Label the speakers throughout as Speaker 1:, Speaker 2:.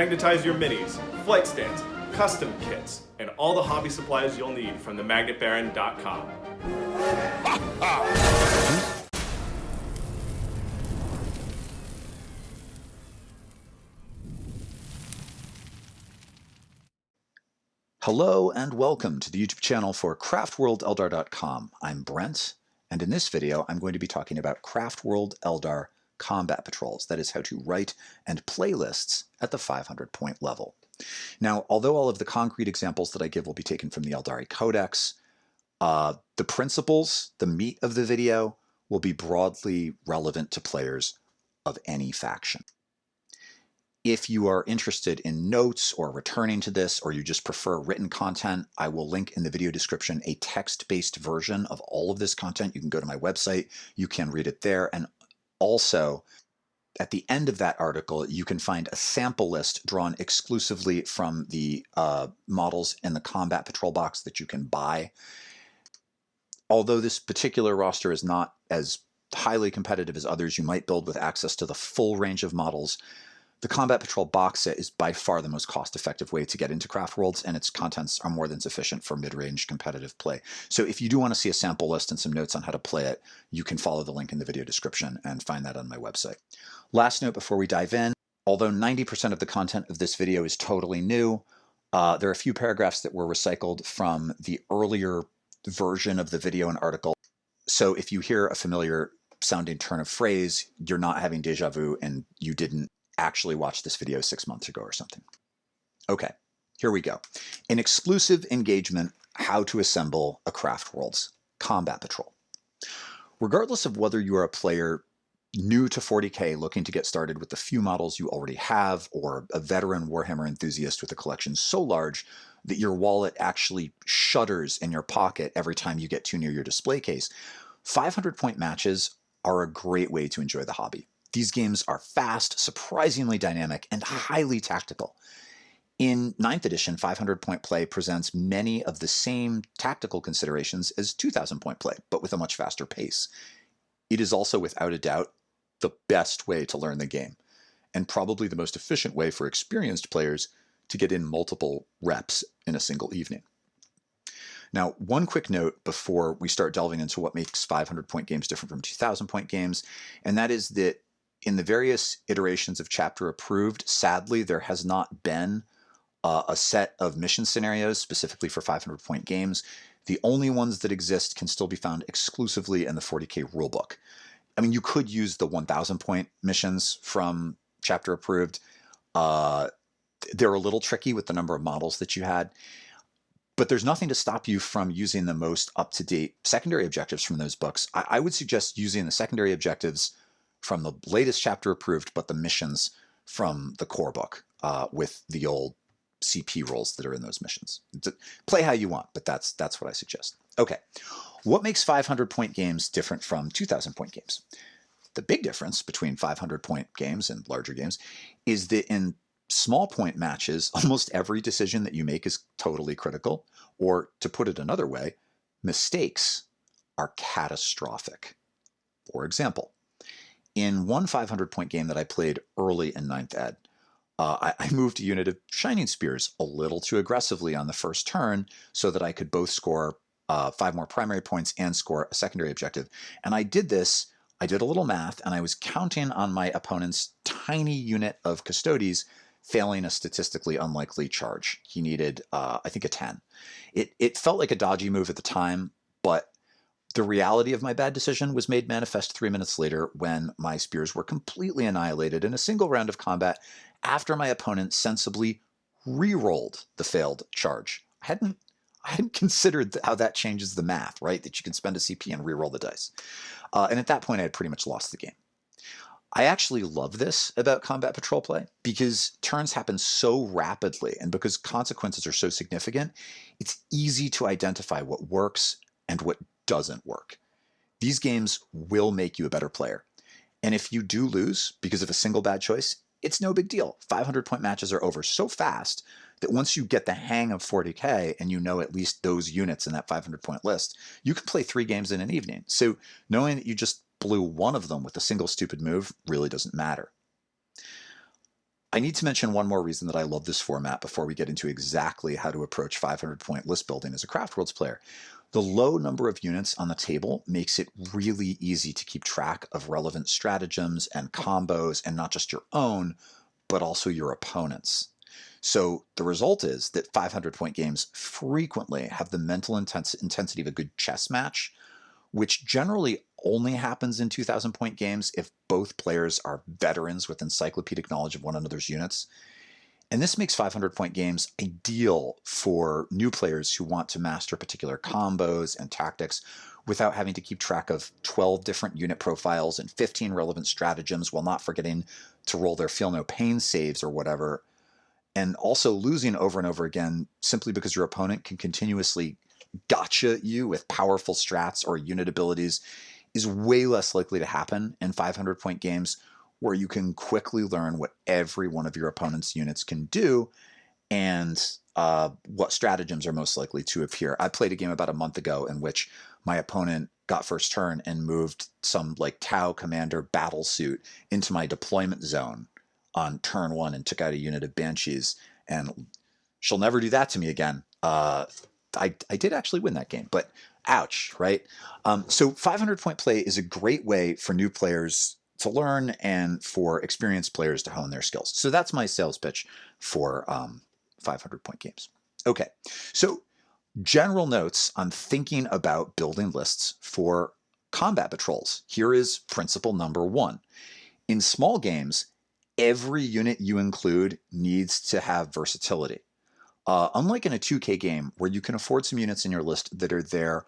Speaker 1: magnetize your minis, flight stands, custom kits, and all the hobby supplies you'll need from themagnetbaron.com.
Speaker 2: Hello and welcome to the YouTube channel for Craftworld I'm Brent, and in this video I'm going to be talking about Craftworld Eldar combat patrols, that is how to write and play lists at the 500 point level. Now, although all of the concrete examples that I give will be taken from the Eldari Codex, the principles, the meat of the video, will be broadly relevant to players of any faction. If you are interested in notes or returning to this, or you just prefer written content, I will link in the video description a text-based version of all of this content. You can go to my website, you can read it there, and also at the end of that article, you can find a sample list drawn exclusively from the models in the Combat Patrol box that you can buy. Although this particular roster is not as highly competitive as others you might build with access to the full range of models, the Combat Patrol box set is by far the most cost-effective way to get into Craftworlds, and its contents are more than sufficient for mid-range competitive play. So if you do want to see a sample list and some notes on how to play it, you can follow the link in the video description and find that on my website. Last note before we dive in, although 90% of the content of this video is totally new, there are a few paragraphs that were recycled from the earlier version of the video and article. So if you hear a familiar sounding turn of phrase, you're not having deja vu and you didn't actually watched this video 6 months ago or something. Okay, here we go. An exclusive engagement, how to assemble a Craftworlds combat patrol. Regardless of whether you are a player new to 40K looking to get started with the few models you already have, or a veteran Warhammer enthusiast with a collection so large that your wallet actually shudders in your pocket every time you get too near your display case, 500 point matches are a great way to enjoy the hobby. These games are fast, surprisingly dynamic, and highly tactical. In 9th edition, 500 point play presents many of the same tactical considerations as 2000 point play, but with a much faster pace. It is also, without a doubt, the best way to learn the game, and probably the most efficient way for experienced players to get in multiple reps in a single evening. Now, one quick note before we start delving into what makes 500 point games different from 2000 point games, and that is that in the various iterations of Chapter Approved, sadly, there has not been a set of mission scenarios specifically for 500 point games. The only ones that exist can still be found exclusively in the 40K rulebook. I mean, you could use the 1000 point missions from Chapter Approved. They're a little tricky with the number of models that you had, but there's nothing to stop you from using the most up-to-date secondary objectives from those books. I would suggest using the secondary objectives from the latest Chapter Approved, but the missions from the core book with the old CP roles that are in those missions. Play how you want, but that's what I suggest. Okay, what makes 500 point games different from 2000 point games? The big difference between 500 point games and larger games is that in small point matches, almost every decision that you make is totally critical, or to put it another way, mistakes are catastrophic. For example, in one 500 point game that I played early in 9th ed, I moved a unit of Shining Spears a little too aggressively on the first turn so that I could both score 5 more primary points and score a secondary objective. And I did this, I did a little math, and I was counting on my opponent's tiny unit of Custodes failing a statistically unlikely charge. He needed, I think, a 10. It felt like a dodgy move at the time, but the reality of my bad decision was made manifest 3 minutes later when my spears were completely annihilated in a single round of combat after my opponent sensibly re-rolled the failed charge. I hadn't considered how that changes the math, right? That you can spend a CP and re-roll the dice. And at that point, I had pretty much lost the game. I actually love this about combat patrol play because turns happen so rapidly, and because consequences are so significant, it's easy to identify what works and what doesn't work. These games will make you a better player. And if you do lose because of a single bad choice, it's no big deal. 500 point matches are over so fast that once you get the hang of 40K and you know at least those units in that 500 point list, you can play 3 games in an evening. So knowing that you just blew one of them with a single stupid move really doesn't matter. I need to mention one more reason that I love this format before we get into exactly how to approach 500-point list building as a Craftworlds player. The low number of units on the table makes it really easy to keep track of relevant stratagems and combos, and not just your own, but also your opponent's. So the result is that 500-point games frequently have the mental intensity of a good chess match, which generally only happens in 2,000-point games if both players are veterans with encyclopedic knowledge of one another's units. And this makes 500-point games ideal for new players who want to master particular combos and tactics without having to keep track of 12 different unit profiles and 15 relevant stratagems, while not forgetting to roll their feel no pain saves or whatever, and also losing over and over again simply because your opponent can continuously gotcha you with powerful strats or unit abilities is way less likely to happen in 500-point games, where you can quickly learn what every one of your opponent's units can do and what stratagems are most likely to appear. I played a game about a month ago in which my opponent got first turn and moved some like Tau Commander battle suit into my deployment zone on turn 1 and took out a unit of Banshees, and she'll never do that to me again. I did actually win that game, but ouch, right? So 500-point play is a great way for new players to learn and for experienced players to hone their skills. So that's my sales pitch for 500-point games. Okay, so general notes on thinking about building lists for combat patrols. Here is principle number 1. In small games, every unit you include needs to have versatility. Unlike in a 2K game where you can afford some units in your list that are there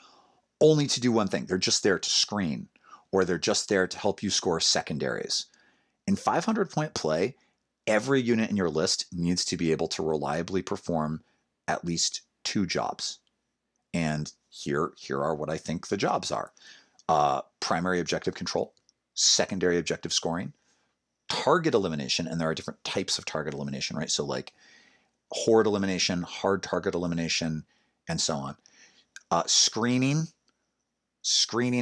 Speaker 2: only to do one thing, they're just there to screen, or they're just there to help you score secondaries. In 500-point play, every unit in your list needs to be able to reliably perform at least 2 jobs. And here are what I think the jobs are. Primary objective control, secondary objective scoring, target elimination, and there are different types of target elimination, right? So like horde elimination, hard target elimination, and so on. Screening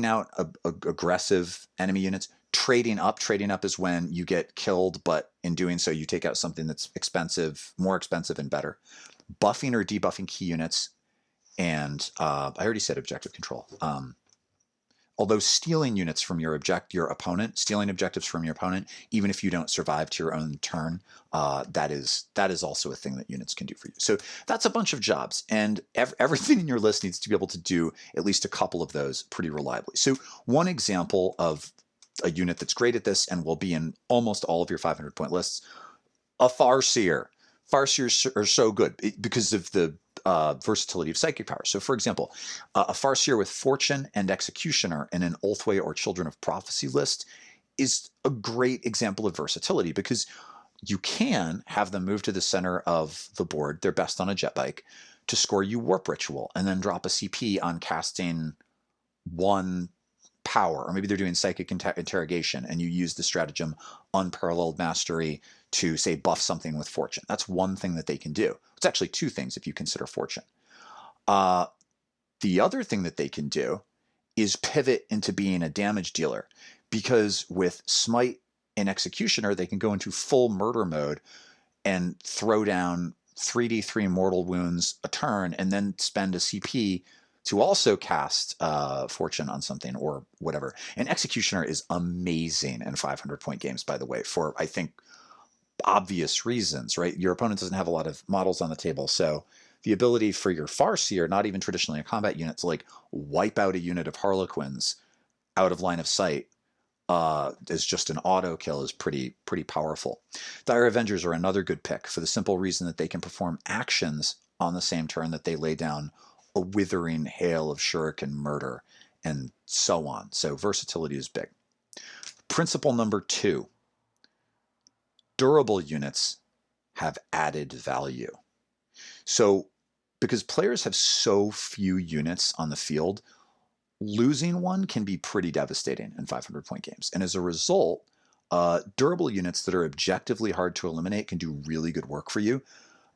Speaker 2: out aggressive enemy units. Trading up is when you get killed, but in doing so you take out something that's expensive, more expensive and better. Buffing or debuffing key units, and I already said objective control. Although stealing units from your opponent, stealing objectives from your opponent, even if you don't survive to your own turn, that is also a thing that units can do for you. So that's a bunch of jobs, and everything in your list needs to be able to do at least a couple of those pretty reliably. So one example of a unit that's great at this and will be in almost all of your 500-point lists, a Farseer. Farseers are so good because of the versatility of psychic power. So for example, a Farseer with Fortune and Executioner in an Ulthwé or Children of Prophecy list is a great example of versatility, because you can have them move to the center of the board, they're best on a jet bike, to score you Warp Ritual, and then drop a CP on casting 1 power, or maybe they're doing Psychic Interrogation, and you use the stratagem Unparalleled Mastery to, say, buff something with Fortune. That's one thing that they can do. It's actually 2 things if you consider Fortune. The other thing that they can do is pivot into being a damage dealer, because with Smite and Executioner, they can go into full murder mode and throw down 3d3 mortal wounds a turn, and then spend a CP to also cast Fortune on something or whatever. And Executioner is amazing in 500-point games, by the way, for, I think, obvious reasons, right? Your opponent doesn't have a lot of models on the table, so the ability for your Farseer, not even traditionally a combat unit, to like wipe out a unit of Harlequins out of line of sight is just an auto kill is pretty powerful. Dire Avengers are another good pick for the simple reason that they can perform actions on the same turn that they lay down a withering hail of shuriken murder, and so on. So versatility is big. Principle number 2, durable units have added value. So because players have so few units on the field, losing one can be pretty devastating in 500-point games. And as a result, durable units that are objectively hard to eliminate can do really good work for you,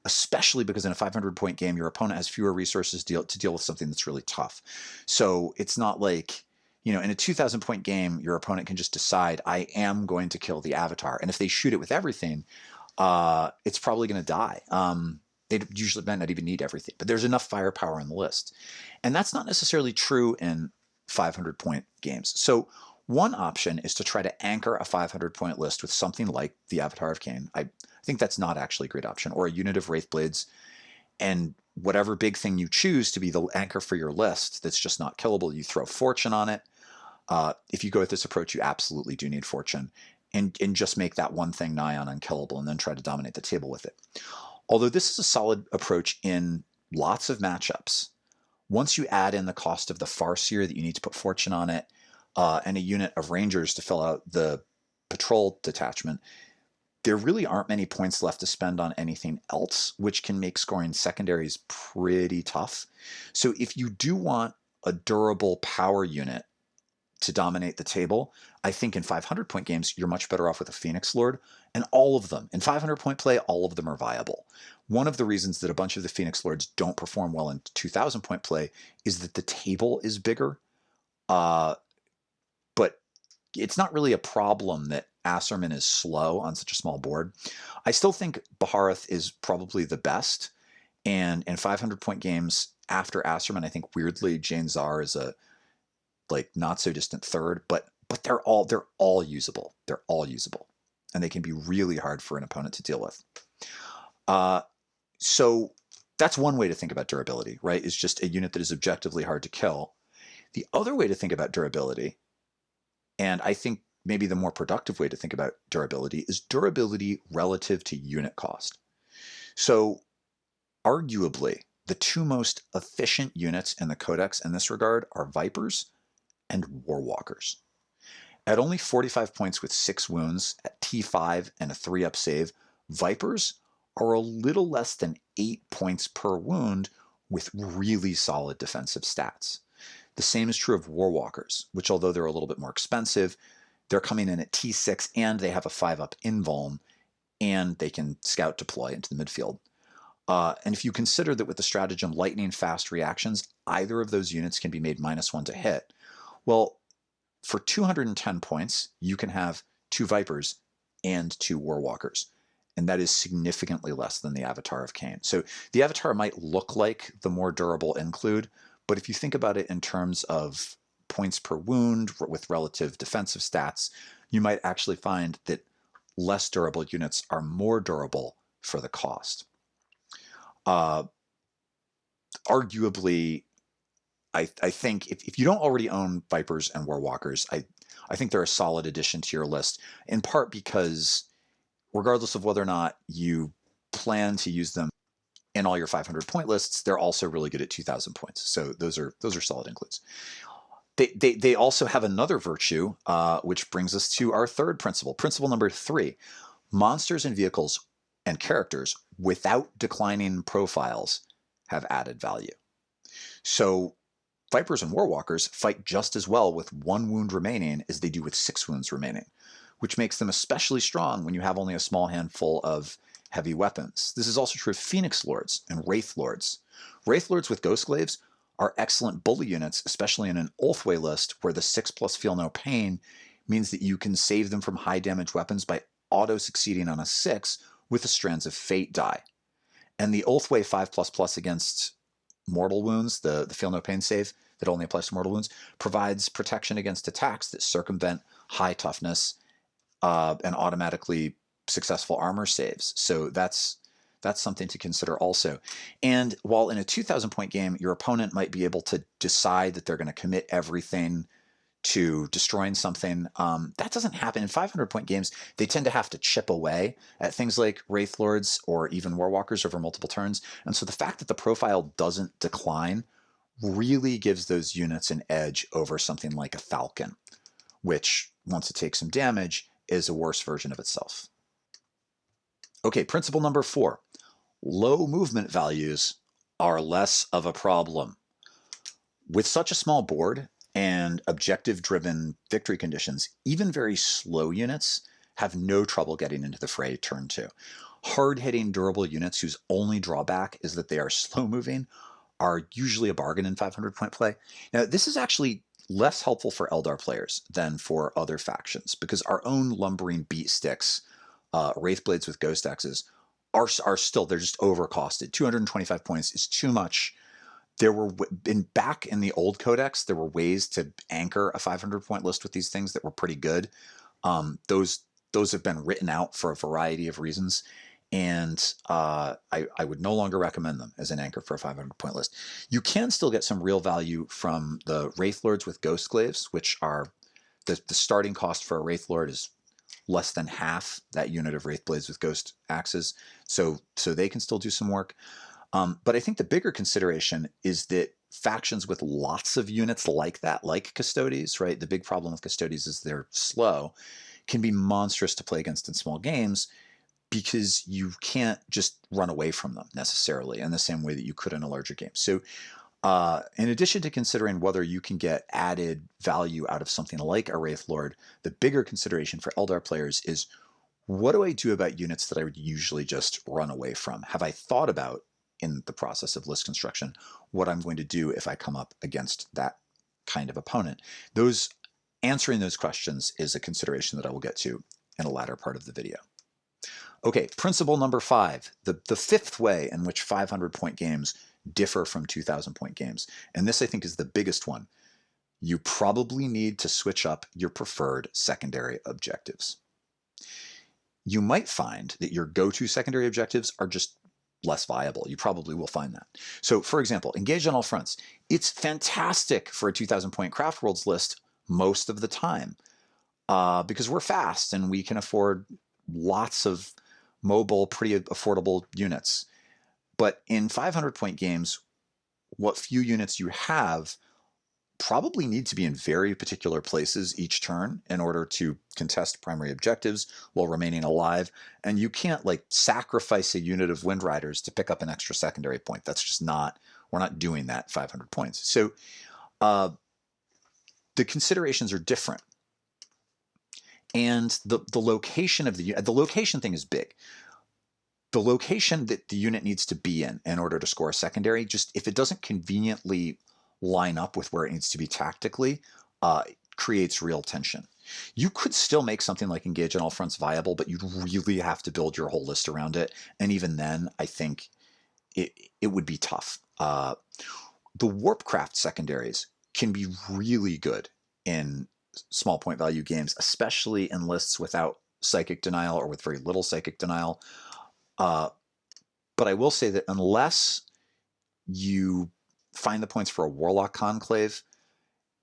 Speaker 2: especially because in a 500-point game, your opponent has fewer resources to deal with something that's really tough. So it's not like, in a 2,000-point game, your opponent can just decide, I am going to kill the Avatar. And if they shoot it with everything, it's probably going to die. They usually might not even need everything, but there's enough firepower on the list. And that's not necessarily true in 500-point games. So one option is to try to anchor a 500-point list with something like the Avatar of Khaine. I think that's not actually a great option, or a unit of Wraithblades, and whatever big thing you choose to be the anchor for your list that's just not killable, you throw Fortune on it. If you go with this approach, you absolutely do need Fortune, and just make that one thing nigh on unkillable and then try to dominate the table with it. Although this is a solid approach in lots of matchups, once you add in the cost of the Farseer that you need to put Fortune on it, and a unit of Rangers to fill out the patrol detachment, there really aren't many points left to spend on anything else, which can make scoring secondaries pretty tough. So if you do want a durable power unit to dominate the table, I think in 500-point games, you're much better off with a Phoenix Lord, and all of them. In 500-point play, all of them are viable. One of the reasons that a bunch of the Phoenix Lords don't perform well in 2,000-point play is that the table is bigger, but it's not really a problem that Asserman is slow on such a small board. I still think Baharath is probably the best, and in 500-point games, after Asserman, I think weirdly Jane Zar is a not so distant third, but they're all usable. They're all usable, and they can be really hard for an opponent to deal with. So that's one way to think about durability, right? Is just a unit that is objectively hard to kill. The other way to think about durability, and I think maybe the more productive way to think about durability, is durability relative to unit cost. So arguably, the two most efficient units in the Codex in this regard are Vipers and Warwalkers. At only 45 points with 6 wounds, at T5 and a 3-up save, Vipers are a little less than 8 points per wound with really solid defensive stats. The same is true of Warwalkers, which although they're a little bit more expensive, they're coming in at T6 and they have a 5-up invuln, and they can scout deploy into the midfield. And if you consider that with the stratagem lightning fast reactions, either of those units can be made -1 to hit, well, for 210 points, you can have 2 Vipers and 2 Warwalkers. And that is significantly less than the Avatar of Khaine. So the Avatar might look like the more durable include, but if you think about it in terms of points per wound with relative defensive stats, you might actually find that less durable units are more durable for the cost. Arguably, I think if you don't already own Vipers and Warwalkers, I think they're a solid addition to your list, in part because regardless of whether or not you plan to use them in all your 500-point lists, they're also really good at 2,000 points. So those are solid includes. They also have another virtue, which brings us to our third principle. Principle number 3, monsters and vehicles and characters without declining profiles have added value. So Vipers and Warwalkers fight just as well with 1 wound remaining as they do with 6 wounds remaining, which makes them especially strong when you have only a small handful of heavy weapons. This is also true of Phoenix Lords and Wraith Lords. Wraith Lords with Ghost Glaives are excellent bully units, especially in an Ulthway list where the 6+ Feel No Pain means that you can save them from high damage weapons by auto-succeeding on a 6 with the Strands of Fate die. And the Ulthway 5++ against mortal wounds, the Feel No Pain save that only applies to mortal wounds, provides protection against attacks that circumvent high toughness and automatically successful armor saves. So that's something to consider also. And while in a 2,000-point game, your opponent might be able to decide that they're going to commit everything to destroying something, that doesn't happen. In 500-point games, they tend to have to chip away at things like Wraith Lords or even Warwalkers over multiple turns. And so the fact that the profile doesn't decline really gives those units an edge over something like a Falcon, which, once it takes some damage, is a worse version of itself. Okay, principle number 4. Low movement values are less of a problem. With such a small board and objective-driven victory conditions, even very slow units have no trouble getting into the fray turn 2. Hard-hitting, durable units whose only drawback is that they are slow-moving are usually a bargain in 500-point play. Now, this is actually less helpful for Eldar players than for other factions, because our own lumbering beat sticks Wraithblades with Ghost Axes are still, they're just overcosted. 225 points is too much. There were, back in the old codex, there were ways to anchor a 500-point list with these things that were pretty good. Those have been written out for a variety of reasons, and I would no longer recommend them as an anchor for a 500-point list. You can still get some real value from the Wraithlords with Ghostglaives, which are the starting cost for a Wraithlord is less than half that unit of Wraithblades with Ghost Axes, so they can still do some work. But I think the bigger consideration is that factions with lots of units like that, like Custodes, right? The big problem with Custodes is they're slow, can be monstrous to play against in small games because you can't just run away from them necessarily in the same way that you could in a larger game. So in addition to considering whether you can get added value out of something like a Wraithlord, the bigger consideration for Eldar players is, what do I do about units that I would usually just run away from? Have I thought about, in the process of list construction, what I'm going to do if I come up against that kind of opponent? Answering those questions is a consideration that I will get to in a latter part of the video. Okay, principle number 5, the fifth way in which 500-point games differ from 2,000-point games. And this, I think, is the biggest one. You probably need to switch up your preferred secondary objectives. You might find that your go-to secondary objectives are just less viable. You probably will find that. So, for example, engage on all fronts. It's fantastic for a 2,000-point Craftworlds list most of the time because we're fast and we can afford lots of mobile, pretty affordable units. But in 500-point games, what few units you have probably need to be in very particular places each turn in order to contest primary objectives while remaining alive. And you can't like sacrifice a unit of Wind Riders to pick up an extra secondary point. That's just not, we're not doing that 500 points. So the considerations are different. And the location of the location thing is big. The location that the unit needs to be in order to score a secondary, just if it doesn't conveniently line up with where it needs to be tactically, creates real tension. You could still make something like Engage on All Fronts viable, but you'd really have to build your whole list around it. And even then, I think it would be tough. The Warpcraft secondaries can be really good in small point value games, especially in lists without Psychic Denial or with very little Psychic Denial. But I will say that unless you find the points for a Warlock Conclave,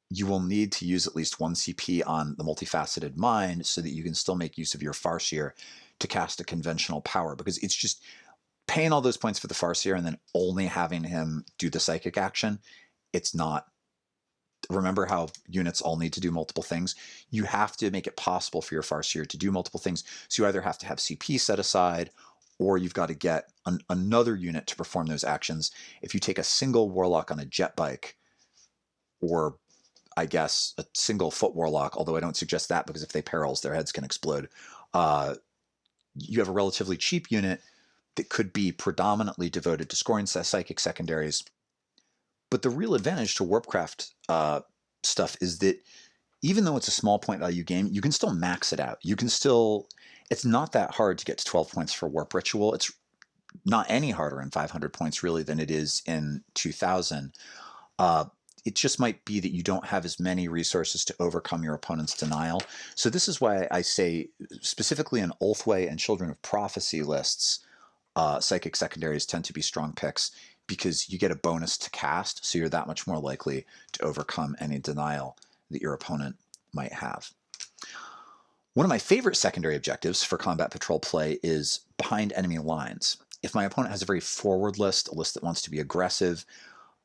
Speaker 2: you will need to use at least 1 CP on the Multifaceted Mind so that you can still make use of your Farseer to cast a conventional power, because it's just paying all those points for the Farseer and then only having him do the psychic action. It's not. Remember how units all need to do multiple things? You have to make it possible for your Farseer to do multiple things. So you either have to have CP set aside, or you've got to get another unit to perform those actions. If you take a single Warlock on a jet bike, or I guess a single foot Warlock, although I don't suggest that because if they perils, their heads can explode, you have a relatively cheap unit that could be predominantly devoted to scoring psychic secondaries. But the real advantage to Warpcraft stuff is that even though it's a small point value game, you can still max it out. You can still, it's not that hard to get to 12 points for Warp Ritual. It's not any harder in 500 points really than it is in 2000. It just might be that you don't have as many resources to overcome your opponent's denial. So this is why I say, specifically in Ulthwé and Children of Prophecy lists, psychic secondaries tend to be strong picks because you get a bonus to cast, so you're that much more likely to overcome any denial that your opponent might have. One of my favorite secondary objectives for combat patrol play is behind enemy lines. If my opponent has a very forward list, a list that wants to be aggressive,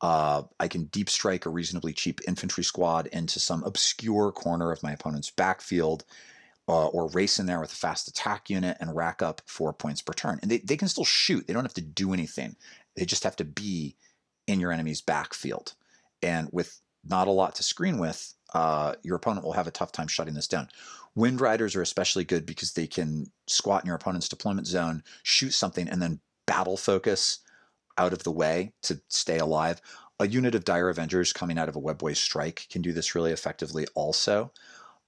Speaker 2: I can deep strike a reasonably cheap infantry squad into some obscure corner of my opponent's backfield, or race in there with a fast attack unit and rack up 4 points per turn. And they can still shoot. They don't have to do anything. They just have to be in your enemy's backfield. And with not a lot to screen with, your opponent will have a tough time shutting this down. Wind Riders are especially good because they can squat in your opponent's deployment zone, shoot something, and then battle focus out of the way to stay alive. A unit of Dire Avengers coming out of a Webway Strike can do this really effectively also.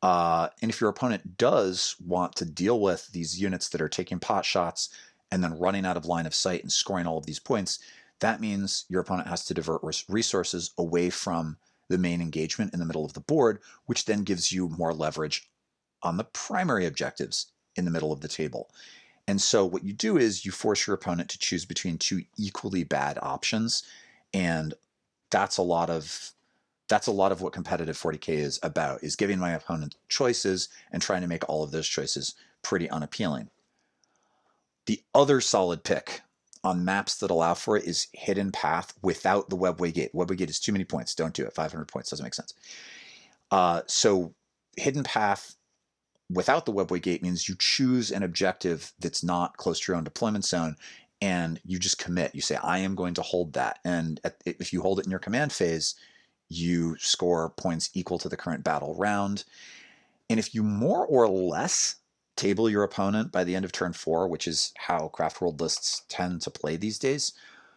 Speaker 2: And if your opponent does want to deal with these units that are taking pot shots and then running out of line of sight and scoring all of these points, that means your opponent has to divert resources away from the main engagement in the middle of the board, which then gives you more leverage on the primary objectives in the middle of the table. And so what you do is you force your opponent to choose between two equally bad options, and that's a lot of what competitive 40K is about, is giving my opponent choices and trying to make all of those choices pretty unappealing. The other solid pick on maps that allow for it is Hidden Path without the Webway Gate. Webway Gate is too many points. Don't do it. 500 points doesn't make sense. So Hidden Path without the Webway Gate means you choose an objective that's not close to your own deployment zone, and you just commit. You say, I am going to hold that. And if you hold it in your command phase, you score points equal to the current battle round. And if you more or less table your opponent by the end of turn 4, which is how Craftworld lists tend to play these days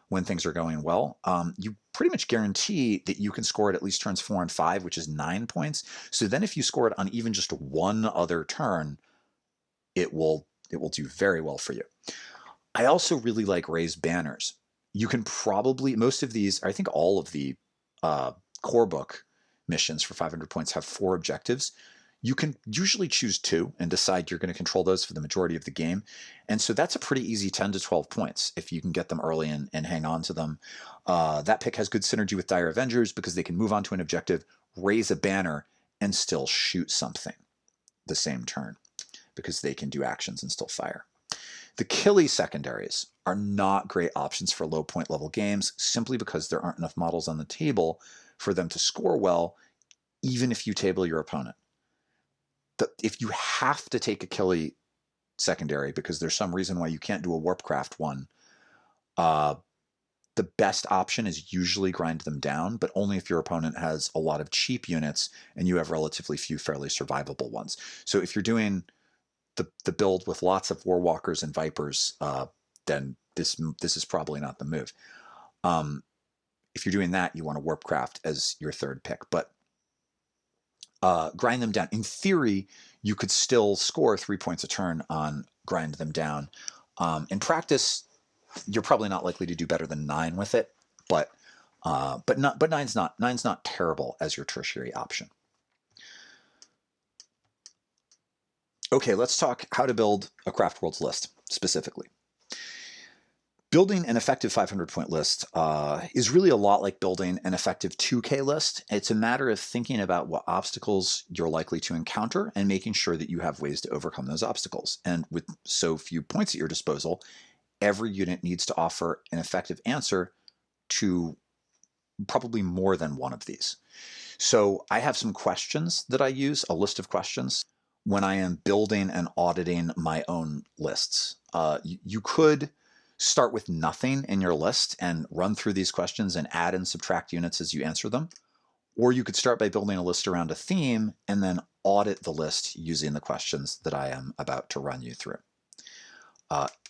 Speaker 2: when things are going well, you pretty much guarantee that you can score it at least turns 4 and 5, which is 9 points. So then if you score it on even just one other turn, it will do very well for you. I also really like raised banners. You can probably, most of these, I think all of the core book missions for 500 points have 4 objectives. You can usually choose 2 and decide you're going to control those for the majority of the game. And so that's a pretty easy 10 to 12 points if you can get them early and hang on to them. That pick has good synergy with Dire Avengers because they can move on to an objective, raise a banner, and still shoot something the same turn because they can do actions and still fire. The Killy secondaries are not great options for low point level games simply because there aren't enough models on the table for them to score well, even if you table your opponent. If you have to take a Killy secondary because there's some reason why you can't do a Warpcraft one, the best option is usually grind them down, but only if your opponent has a lot of cheap units and you have relatively few fairly survivable ones. So if you're doing the build with lots of Warwalkers and Vipers, then this is probably not the move. If you're doing that, you want a Warpcraft as your third pick, but grind them down. In theory, you could still score 3 points a turn on grind them down. In practice, you're probably not likely to do better than 9 with it, but nine's not terrible as your tertiary option. Okay, let's talk how to build a Craftworlds list specifically. Building an effective 500-point list is really a lot like building an effective 2K list. It's a matter of thinking about what obstacles you're likely to encounter and making sure that you have ways to overcome those obstacles. And with so few points at your disposal, every unit needs to offer an effective answer to probably more than one of these. So I have some questions that I use, a list of questions, when I am building and auditing my own lists. You could start with nothing in your list and run through these questions and add and subtract units as you answer them. Or you could start by building a list around a theme and then audit the list using the questions that I am about to run you through.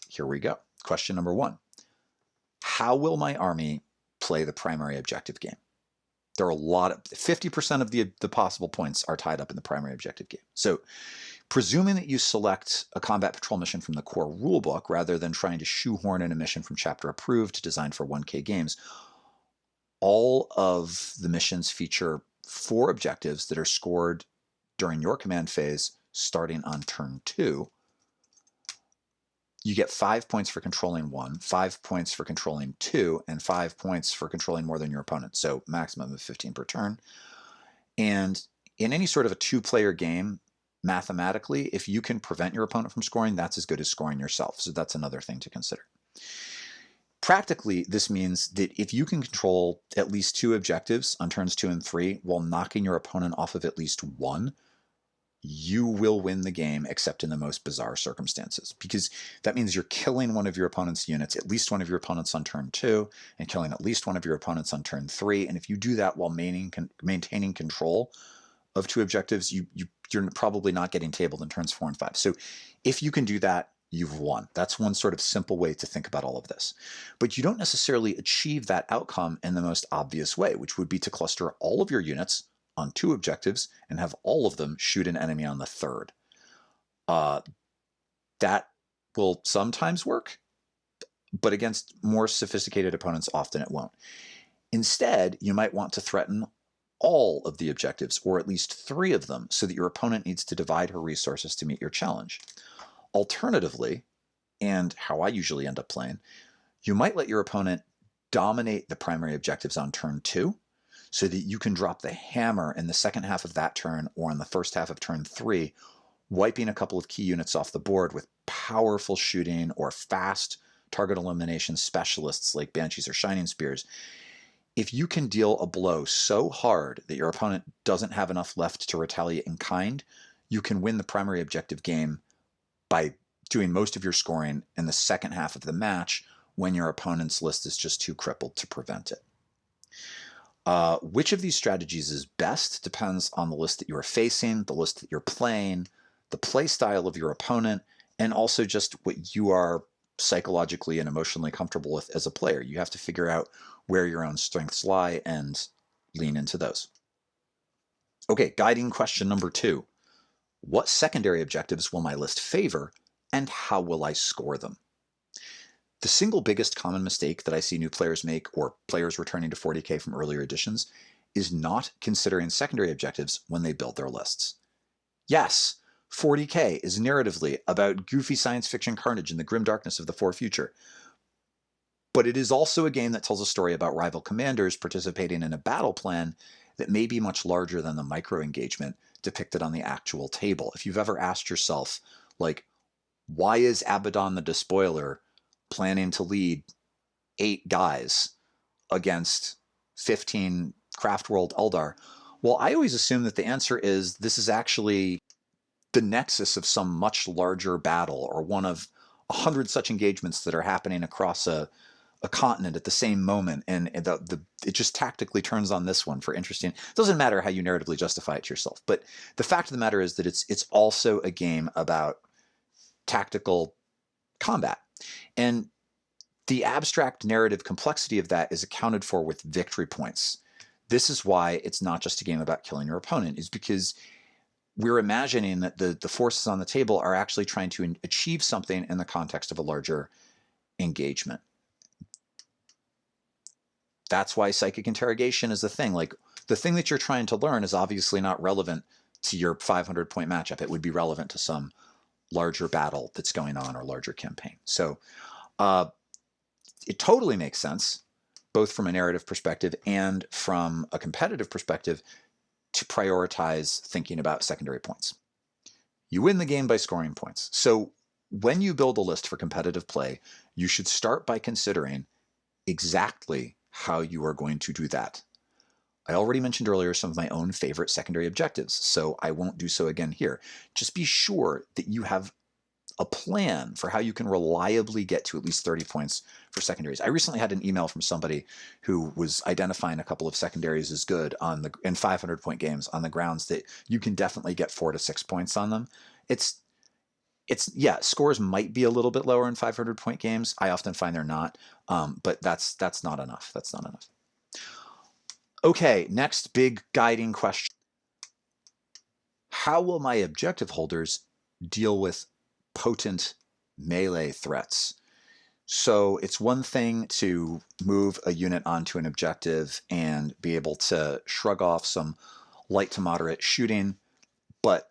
Speaker 2: Here we go. Question number 1. How will my army play the primary objective game? There are a lot of 50% of the possible points are tied up in the primary objective game. So presuming that you select a combat patrol mission from the core rulebook rather than trying to shoehorn in a mission from chapter approved designed for 1K games, all of the missions feature 4 objectives that are scored during your command phase starting on turn 2. You get 5 points for controlling 1, 5 points for controlling 2, and 5 points for controlling more than your opponent. So maximum of 15 per turn. And in any sort of a 2-player game, mathematically, if you can prevent your opponent from scoring, that's as good as scoring yourself. So that's another thing to consider. Practically, this means that if you can control at least 2 objectives on turns 2 and 3 while knocking your opponent off of at least 1, you will win the game except in the most bizarre circumstances, because that means you're killing one of your opponent's units, at least one of your opponents on turn 2, and killing at least one of your opponents on turn 3. And if you do that while maintaining control of 2 objectives, you're probably not getting tabled in turns 4 and 5. So if you can do that, you've won. That's one sort of simple way to think about all of this. But you don't necessarily achieve that outcome in the most obvious way, which would be to cluster all of your units on 2 objectives and have all of them shoot an enemy on the 3rd. That will sometimes work, but against more sophisticated opponents, often it won't. Instead, you might want to threaten all of the objectives, or at least 3 of them, so that your opponent needs to divide her resources to meet your challenge. Alternatively, and how I usually end up playing, you might let your opponent dominate the primary objectives on turn 2, so that you can drop the hammer in the second half of that turn or in the first half of turn 3, wiping a couple of key units off the board with powerful shooting or fast target elimination specialists like Banshees or Shining Spears. If you can deal a blow so hard that your opponent doesn't have enough left to retaliate in kind, you can win the primary objective game by doing most of your scoring in the second half of the match when your opponent's list is just too crippled to prevent it. Which of these strategies is best depends on the list that you are facing, the list that you're playing, the play style of your opponent, and also just what you are psychologically and emotionally comfortable with as a player. You have to figure out where your own strengths lie and lean into those. Okay, guiding question number 2. What secondary objectives will my list favor, and how will I score them? The single biggest common mistake that I see new players make, or players returning to 40k from earlier editions, is not considering secondary objectives when they build their lists. Yes, 40k is narratively about goofy science fiction carnage in the grim darkness of the far future, but it is also a game that tells a story about rival commanders participating in a battle plan that may be much larger than the micro-engagement depicted on the actual table. If you've ever asked yourself, like, why is Abaddon the Despoiler planning to lead 8 guys against 15 Craftworld Eldar? Well, I always assume that the answer is this is actually the nexus of some much larger battle, or one of 100 such engagements that are happening across a continent at the same moment, and it just tactically turns on this one for interesting. It doesn't matter how you narratively justify it to yourself, but the fact of the matter is that it's also a game about tactical combat, and the abstract narrative complexity of that is accounted for with victory points. This is why it's not just a game about killing your opponent, is because we're imagining that the forces on the table are actually trying to achieve something in the context of a larger engagement. That's why psychic interrogation is the thing. Like, the thing that you're trying to learn is obviously not relevant to your 500-point matchup. It would be relevant to some larger battle that's going on, or larger campaign. So it totally makes sense, both from a narrative perspective and from a competitive perspective, to prioritize thinking about secondary points. You win the game by scoring points. So when you build a list for competitive play, you should start by considering exactly how you are going to do that. I already mentioned earlier some of my own favorite secondary objectives, so I won't do so again here. Just be sure that you have a plan for how you can reliably get to at least 30 points for secondaries. I recently had an email from somebody who was identifying a couple of secondaries as good in 500-point games on the grounds that you can definitely get 4 to 6 points on them. Yeah, scores might be a little bit lower in 500-point games. I often find they're not, but that's not enough. That's not enough. Okay, next big guiding question. How will my objective holders deal with potent melee threats? So it's one thing to move a unit onto an objective and be able to shrug off some light to moderate shooting, but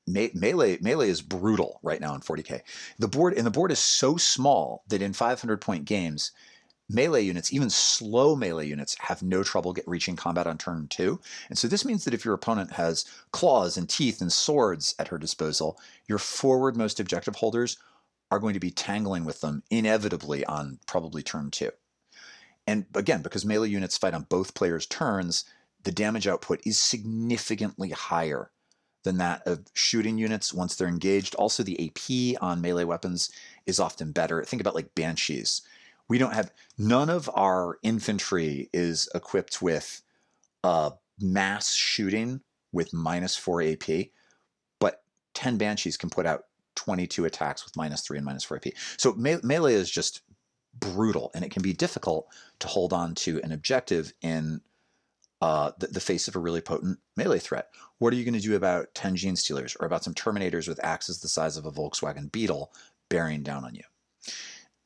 Speaker 2: melee is brutal right now in 40k. The board is so small that in 500-point games, melee units, even slow melee units, have no trouble reaching combat on turn 2. And so this means that if your opponent has claws and teeth and swords at her disposal, your forwardmost objective holders are going to be tangling with them inevitably on probably turn 2. And again, because melee units fight on both players' turns, the damage output is significantly higher than that of shooting units once they're engaged. Also, the AP on melee weapons is often better. Think about like Banshees. None of our infantry is equipped with mass shooting with -4 AP, but 10 Banshees can put out 22 attacks with -3 and -4 AP. So melee is just brutal, and it can be difficult to hold on to an objective in the face of a really potent melee threat? What are you going to do about 10 Gene Stealers or about some Terminators with axes the size of a Volkswagen Beetle bearing down on you?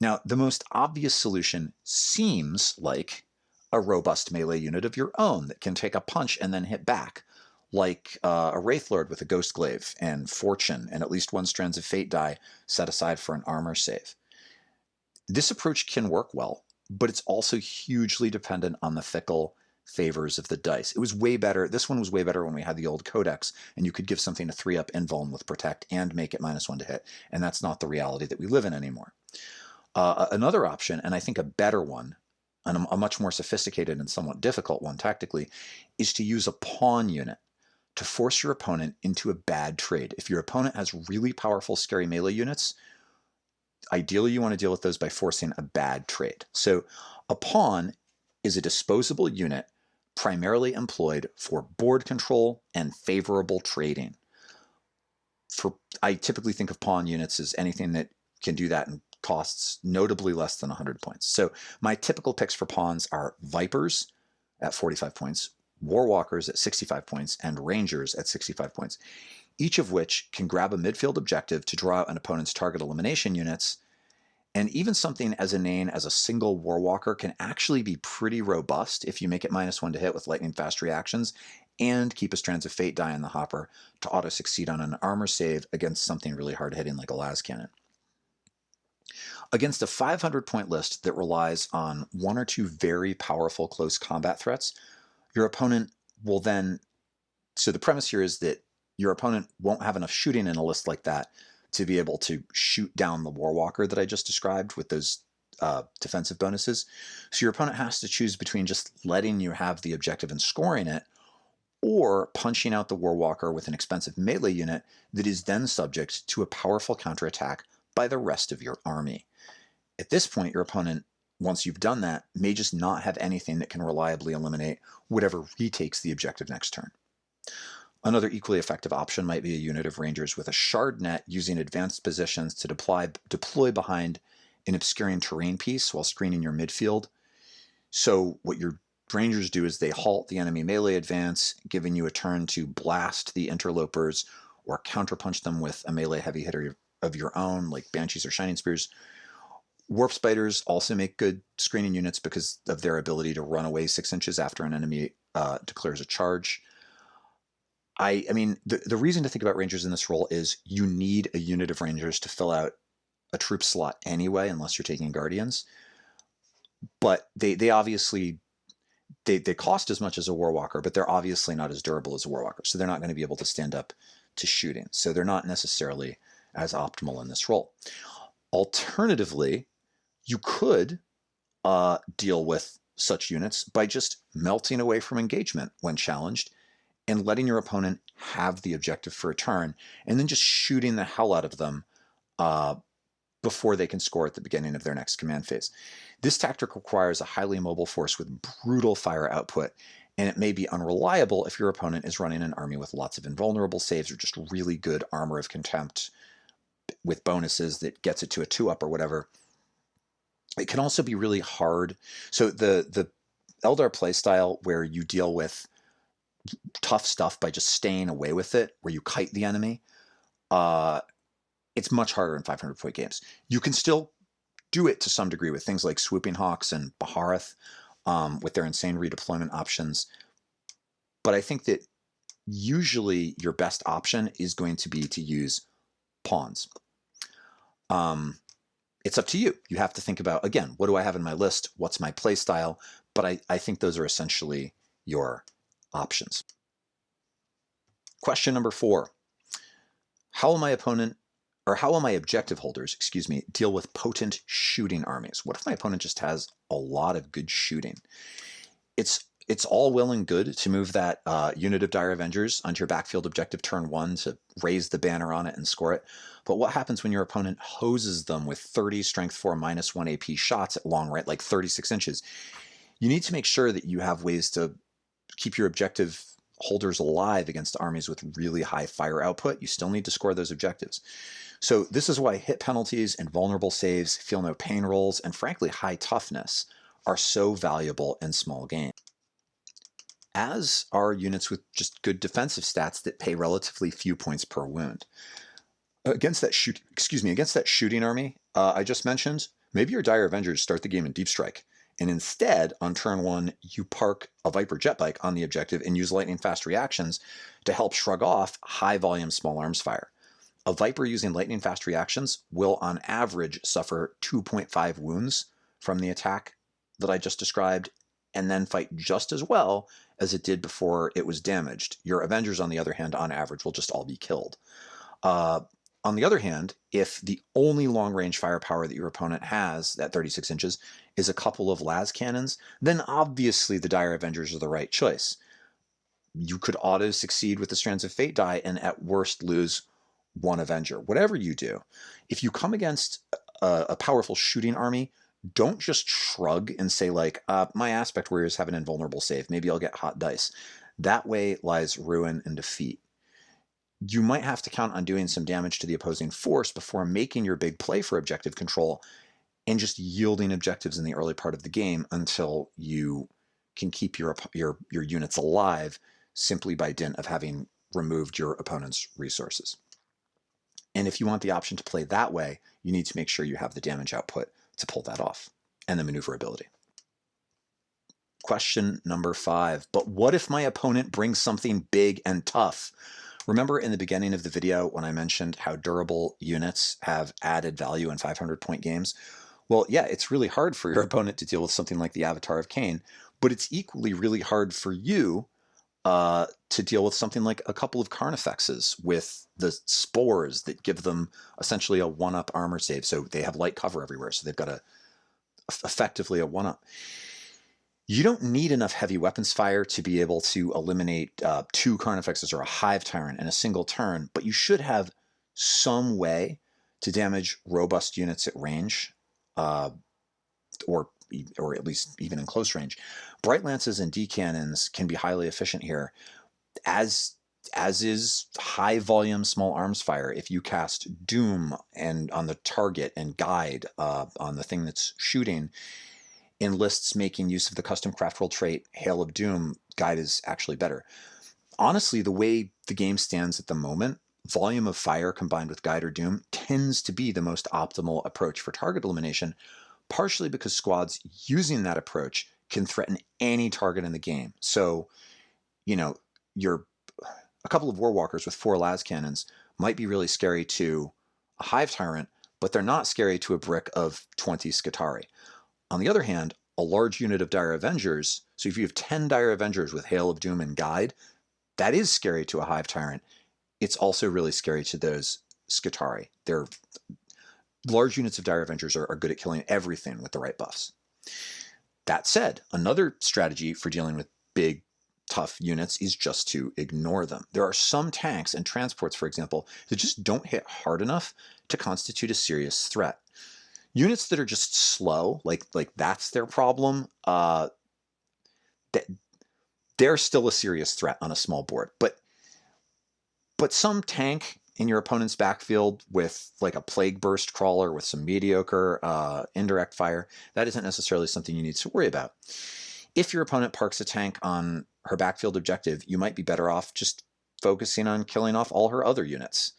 Speaker 2: Now, the most obvious solution seems like a robust melee unit of your own that can take a punch and then hit back, like a Wraithlord with a Ghost Glaive and Fortune and at least one Strands of Fate die set aside for an armor save. This approach can work well, but it's also hugely dependent on the fickle favors of the dice. It was way better. This one was way better when we had the old codex, and you could give something a 3-up invuln with Protect and make it -1 to hit, and that's not the reality that we live in anymore. Another option, and I think a better one, and a much more sophisticated and somewhat difficult one tactically, is to use a pawn unit to force your opponent into a bad trade. If your opponent has really powerful, scary melee units, ideally you want to deal with those by forcing a bad trade. So a pawn is a disposable unit primarily employed for board control and favorable trading. I typically think of pawn units as anything that can do that and costs notably less than 100 points. So my typical picks for pawns are Vipers at 45 points, Warwalkers at 65 points, and Rangers at 65 points, each of which can grab a midfield objective to draw out an opponent's target elimination units. And even something as inane as a single Warwalker can actually be pretty robust if you make it -1 to hit with lightning fast reactions and keep a Strands of Fate die in the hopper to auto-succeed on an armor save against something really hard-hitting like a las cannon. Against a 500-point list that relies on 1 or 2 very powerful close combat threats, your opponent will then... So the premise here is that your opponent won't have enough shooting in a list like that to be able to shoot down the Warwalker that I just described with those defensive bonuses. So your opponent has to choose between just letting you have the objective and scoring it, or punching out the Warwalker with an expensive melee unit that is then subject to a powerful counterattack by the rest of your army. At this point, your opponent, once you've done that, may just not have anything that can reliably eliminate whatever retakes the objective next turn. Another equally effective option might be a unit of Rangers with a Shard Net using advanced positions to deploy behind an obscuring terrain piece while screening your midfield. So what your Rangers do is they halt the enemy melee advance, giving you a turn to blast the interlopers or counterpunch them with a melee heavy hitter of your own, like Banshees or Shining Spears. Warp Spiders also make good screening units because of their ability to run away 6 inches after an enemy declares a charge. I mean, the reason to think about Rangers in this role is you need a unit of Rangers to fill out a troop slot anyway, unless you're taking Guardians. But they obviously, they cost as much as a Warwalker, but they're obviously not as durable as a Warwalker. So they're not going to be able to stand up to shooting. So they're not necessarily as optimal in this role. Alternatively, you could deal with such units by just melting away from engagement when challenged and letting your opponent have the objective for a turn, and then just shooting the hell out of them before they can score at the beginning of their next command phase. This tactic requires a highly mobile force with brutal fire output, and it may be unreliable if your opponent is running an army with lots of invulnerable saves or just really good Armor of Contempt with bonuses that gets it to a 2-up or whatever. It can also be really hard. So the Eldar playstyle where you deal with tough stuff by just staying away with it, where you kite the enemy, it's much harder in 500-point games. You can still do it to some degree with things like Swooping Hawks and Baharath with their insane redeployment options. But I think that usually your best option is going to be to use pawns. It's up to you. You have to think about, again, what do I have in my list? What's my play style? But I think those are essentially your options. Question number 4. How will my objective holders, deal with potent shooting armies? What if my opponent just has a lot of good shooting? It's all well and good to move that unit of Dire Avengers onto your backfield objective turn 1 to raise the banner on it and score it. But what happens when your opponent hoses them with 30 Strength 4 -1 AP shots at long range, like 36 inches? You need to make sure that you have ways to keep your objective holders alive against armies with really high fire output. You still need to score those objectives. So this is why hit penalties and vulnerable saves, feel no pain rolls, and frankly high toughness are so valuable in small games. as are units with just good defensive stats that pay relatively few points per wound. Against that shooting army I just mentioned, maybe your Dire Avengers start the game in Deep Strike, and instead, on turn 1, you park a Viper jet bike on the objective and use lightning fast reactions to help shrug off high volume small arms fire. A Viper using lightning fast reactions will on average suffer 2.5 wounds from the attack that I just described, and then fight just as well as it did before it was damaged. Your Avengers, on the other hand, on average will just all be killed. On the other hand, if the only long-range firepower that your opponent has, at 36 inches, is a couple of las cannons, then obviously the Dire Avengers are the right choice. You could auto-succeed with the Strands of Fate die and at worst lose one Avenger. Whatever you do, if you come against a powerful shooting army, don't just shrug and say like, my Aspect Warriors have an invulnerable save, maybe I'll get hot dice. That way lies ruin and defeat. You might have to count on doing some damage to the opposing force before making your big play for objective control and just yielding objectives in the early part of the game until you can keep your units alive simply by dint of having removed your opponent's resources. And if you want the option to play that way, you need to make sure you have the damage output to pull that off, and the maneuverability. Question number 5, but what if my opponent brings something big and tough? Remember in the beginning of the video when I mentioned how durable units have added value in 500-point games? Well, yeah, it's really hard for your opponent to deal with something like the Avatar of Cain, but it's equally really hard for you to deal with something like a couple of Carnifexes with the spores that give them essentially a 1-up armor save. So they have light cover everywhere, so they've got effectively a 1-up. You don't need enough heavy weapons fire to be able to eliminate 2 Carnifexes or a Hive Tyrant in a single turn, but you should have some way to damage robust units at range, or at least even in close range. Bright Lances and D-Cannons can be highly efficient here, as is high volume small arms fire. If you cast Doom and on the target and Guide on the thing that's shooting, in lists making use of the custom Craftworld trait Hail of Doom, Guide is actually better. Honestly, the way the game stands at the moment, volume of fire combined with Guide or Doom tends to be the most optimal approach for target elimination, partially because squads using that approach can threaten any target in the game. So, you know, a couple of Warwalkers with 4 las cannons might be really scary to a Hive Tyrant, but they're not scary to a brick of 20 Skitarii. On the other hand, a large unit of Dire Avengers, so if you have 10 Dire Avengers with Hail of Doom and Guide, that is scary to a Hive Tyrant. It's also really scary to those Skitarii. Large units of Dire Avengers are good at killing everything with the right buffs. That said, another strategy for dealing with big, tough units is just to ignore them. There are some tanks and transports, for example, that just don't hit hard enough to constitute a serious threat. Units that are just slow, like that's their problem, they're still a serious threat on a small board. But some tank in your opponent's backfield with like a Plague Burst crawler with some mediocre indirect fire, that isn't necessarily something you need to worry about. If your opponent parks a tank on her backfield objective, you might be better off just focusing on killing off all her other units.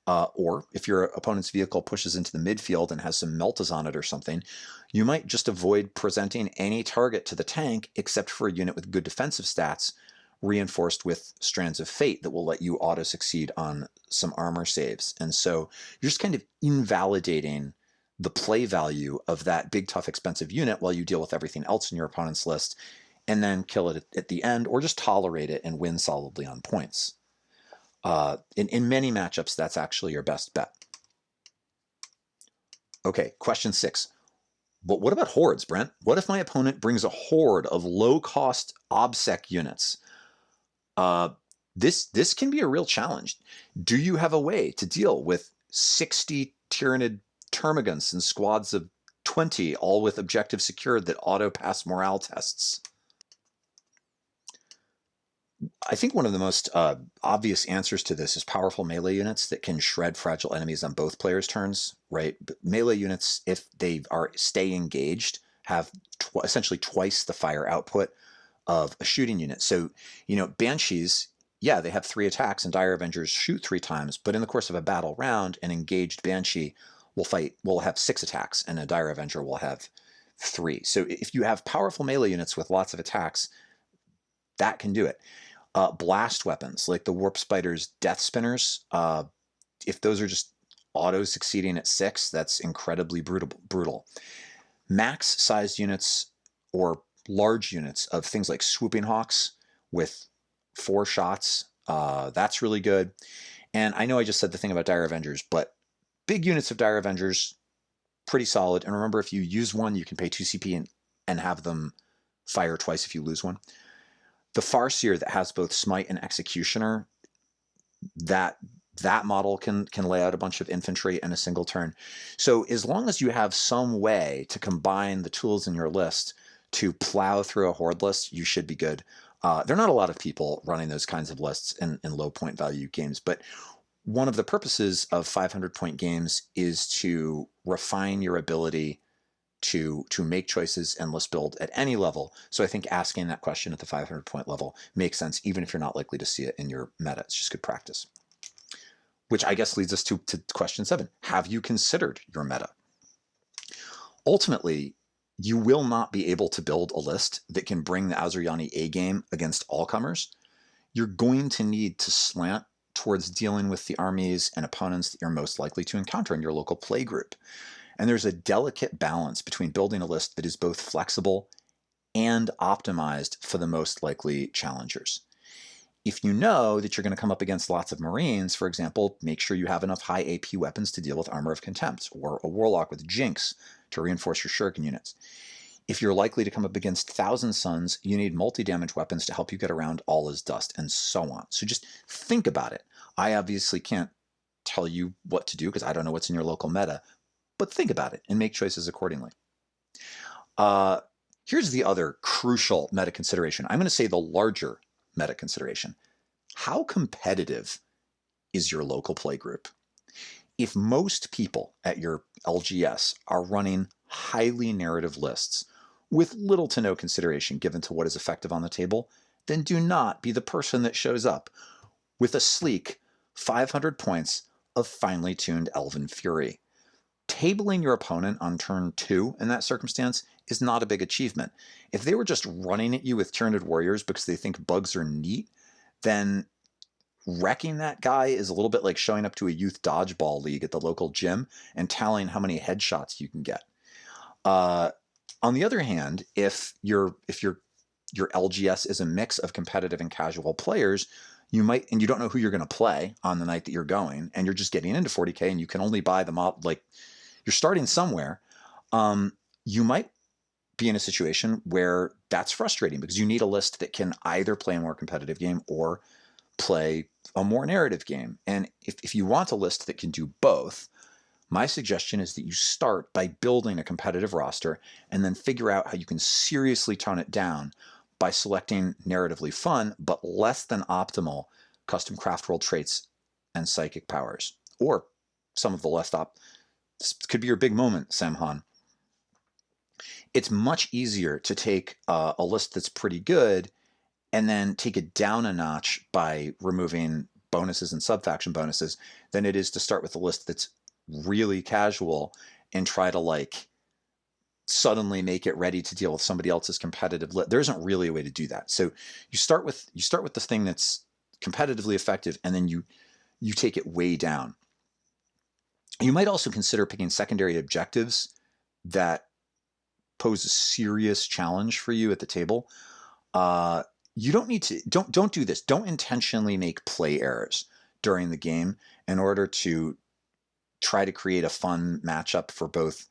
Speaker 2: Or if your opponent's vehicle pushes into the midfield and has some meltas on it or something, you might just avoid presenting any target to the tank except for a unit with good defensive stats reinforced with Strands of Fate that will let you auto-succeed on some armor saves. And so you're just kind of invalidating the play value of that big, tough, expensive unit while you deal with everything else in your opponent's list, and then kill it at the end, or just tolerate it and win solidly on points. In many matchups, that's actually your best bet. Okay, question 6. But what about hordes, Brent? What if my opponent brings a horde of low-cost OBSEC units? This can be a real challenge. Do you have a way to deal with 60 Tyrannid Termagants and squads of 20, all with objective secured that auto-pass morale tests? I think one of the most obvious answers to this is powerful melee units that can shred fragile enemies on both players' turns, right? Melee units, if they stay engaged, have essentially twice the fire output of a shooting unit. So, Banshees, yeah, they have 3 attacks, and Dire Avengers shoot 3 times, but in the course of a battle round, an engaged Banshee will have 6 attacks, and a Dire Avenger will have 3. So if you have powerful melee units with lots of attacks, that can do it. Blast weapons, like the Warp Spider's Death Spinners, if those are just auto-succeeding at 6, that's incredibly brutal. Max-sized units or large units of things like Swooping Hawks with 4 shots, that's really good. And I know I just said the thing about Dire Avengers, but big units of Dire Avengers, pretty solid. And remember, if you use one, you can pay 2 CP and have them fire twice if you lose one. The Farseer that has both Smite and Executioner, that model can lay out a bunch of infantry in a single turn. So as long as you have some way to combine the tools in your list to plow through a horde list, you should be good. There are not a lot of people running those kinds of lists in low point value games, but one of the purposes of 500-point games is to refine your ability to make choices and list build at any level. So I think asking that question at the 500-point level makes sense, even if you're not likely to see it in your meta. It's just good practice. Which I guess leads us to question 7. Have you considered your meta? Ultimately, you will not be able to build a list that can bring the Asuryani A game against all comers. You're going to need to slant towards dealing with the armies and opponents that you're most likely to encounter in your local play group. And there's a delicate balance between building a list that is both flexible and optimized for the most likely challengers. If you know that you're going to come up against lots of Marines, for example, make sure you have enough high AP weapons to deal with Armor of Contempt, or a Warlock with Jinx to reinforce your Shuriken units. If you're likely to come up against Thousand Suns, you need multi-damage weapons to help you get around All Is Dust, and so on. So just think about it. I obviously can't tell you what to do because I don't know what's in your local meta, but think about it and make choices accordingly. Here's the other crucial meta consideration. I'm going to say the larger meta consideration. How competitive is your local play group? If most people at your LGS are running highly narrative lists with little to no consideration given to what is effective on the table, then do not be the person that shows up with a sleek 500 points of finely tuned Elven Fury. Tabling your opponent on turn 2 in that circumstance is not a big achievement. If they were just running at you with Tyranid Warriors because they think bugs are neat, then wrecking that guy is a little bit like showing up to a youth dodgeball league at the local gym and tallying how many headshots you can get. On the other hand, if your LGS is a mix of competitive and casual players, you might, and you don't know who you're going to play on the night that you're going, and you're just getting into 40K and you can only buy the mod, like you're starting somewhere, you might be in a situation where that's frustrating because you need a list that can either play a more competitive game or play a more narrative game. And if you want a list that can do both, my suggestion is that you start by building a competitive roster and then figure out how you can seriously tone it down by selecting narratively fun but less than optimal custom Craftworld traits and psychic powers. Or some of the less this could be your big moment, Samhan. It's much easier to take a list that's pretty good and then take it down a notch by removing bonuses and sub-faction bonuses than it is to start with a list that's really casual and try to like suddenly make it ready to deal with somebody else's competitive list. There isn't really a way to do that. So you start with the thing that's competitively effective, and then you take it way down. You might also consider picking secondary objectives that pose a serious challenge for you at the table. You don't need to, don't do this. Don't intentionally make play errors during the game in order to try to create a fun matchup for both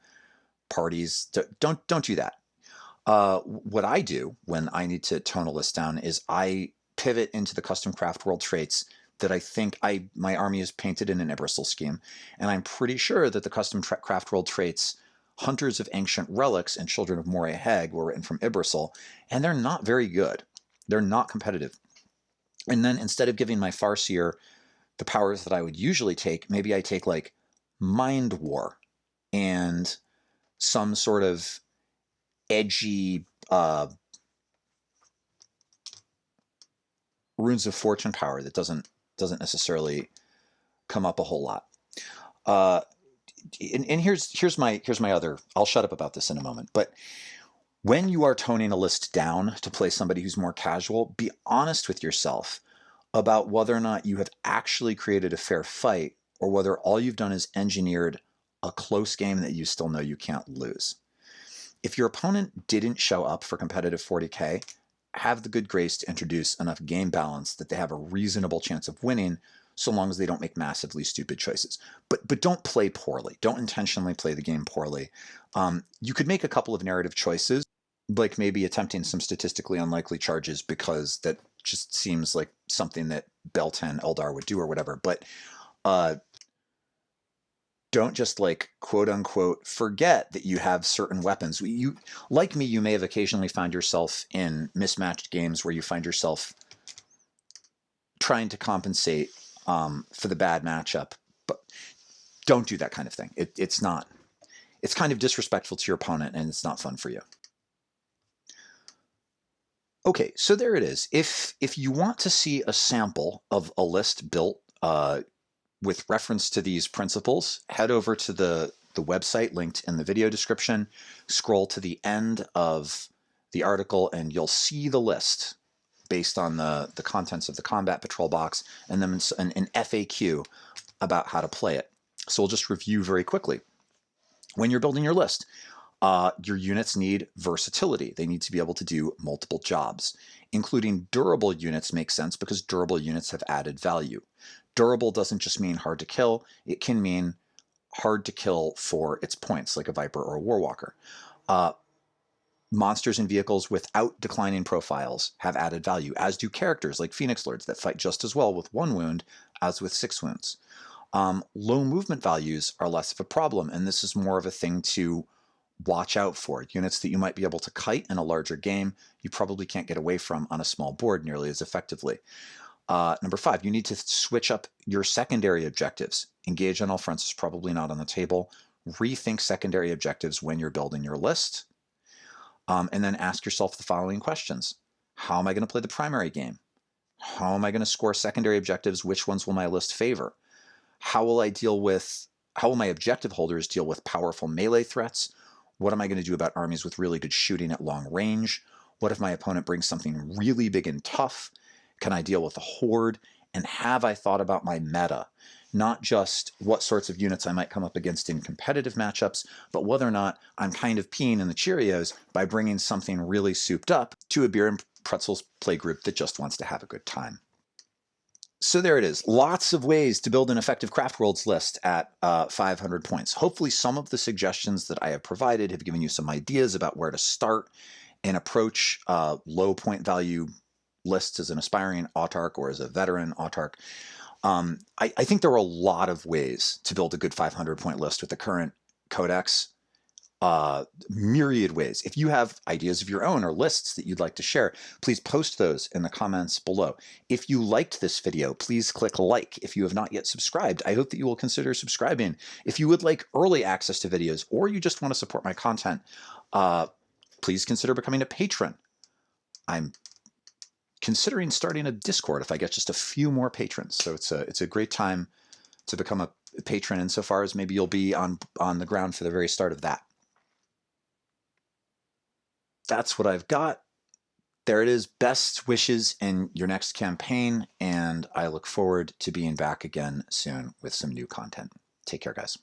Speaker 2: parties. Don't do that. What I do when I need to tone a list down is I pivot into the custom Craftworld traits that I think my army is painted in an Ibersil scheme, and I'm pretty sure that the custom Craftworld traits Hunters of Ancient Relics and Children of Moray Hag were written from Ibersil, and they're not very good. They're not competitive. And then instead of giving my Farseer the powers that I would usually take, maybe I take like Mind War and some sort of edgy runes of fortune power that doesn't necessarily come up a whole lot. And here's my other. I'll shut up about this in a moment. But when you are toning a list down to play somebody who's more casual, be honest with yourself about whether or not you have actually created a fair fight, or whether all you've done is engineered a close game that you still know you can't lose. If your opponent didn't show up for competitive 40K, have the good grace to introduce enough game balance that they have a reasonable chance of winning, so long as they don't make massively stupid choices. But don't play poorly. Don't intentionally play the game poorly. You could make a couple of narrative choices, like maybe attempting some statistically unlikely charges, because that just seems like something that Bell 10 Eldar would do or whatever. But don't just, like, quote unquote forget that you have certain weapons. You, like me, you may have occasionally found yourself in mismatched games where you find yourself trying to compensate for the bad matchup, but don't do that kind of thing. It's kind of disrespectful to your opponent, and it's not fun for you. Okay, so there it is. If you want to see a sample of a list built with reference to these principles, head over to the website linked in the video description, scroll to the end of the article, and you'll see the list based on the contents of the combat patrol box, and then an FAQ about how to play it. So we'll just review very quickly. When you're building your list, your units need versatility. They need to be able to do multiple jobs. Including durable units makes sense because durable units have added value. Durable doesn't just mean hard to kill. It can mean hard to kill for its points, like a Viper or a Warwalker. Monsters and vehicles without declining profiles have added value, as do characters like Phoenix Lords that fight just as well with 1 wound as with 6 wounds. Low movement values are less of a problem, and this is more of a thing to watch out for. Units that you might be able to kite in a larger game, you probably can't get away from on a small board nearly as effectively. Number 5, you need to switch up your secondary objectives. Engage on all fronts is probably not on the table. Rethink secondary objectives when you're building your list. And then ask yourself the following questions. How am I going to play the primary game? How am I going to score secondary objectives? Which ones will my list favor? How will my objective holders deal with powerful melee threats? What am I going to do about armies with really good shooting at long range? What if my opponent brings something really big and tough? Can I deal with a horde? And have I thought about my meta? Not just what sorts of units I might come up against in competitive matchups, but whether or not I'm kind of peeing in the Cheerios by bringing something really souped up to a beer and pretzels playgroup that just wants to have a good time. So there it is. Lots of ways to build an effective Craftworlds list at 500 points. Hopefully some of the suggestions that I have provided have given you some ideas about where to start and approach low point value lists as an aspiring autarch or as a veteran autarch. I think there are a lot of ways to build a good 500-point list with the current codex. Myriad ways. If you have ideas of your own or lists that you'd like to share, please post those in the comments below. If you liked this video, please click like. If you have not yet subscribed, I hope that you will consider subscribing. If you would like early access to videos, or you just want to support my content, please consider becoming a patron. I'm considering starting a Discord if I get just a few more patrons. So it's a great time to become a patron insofar as maybe you'll be on the ground for the very start of that. That's what I've got. There it is. Best wishes in your next campaign, and I look forward to being back again soon with some new content. Take care, guys.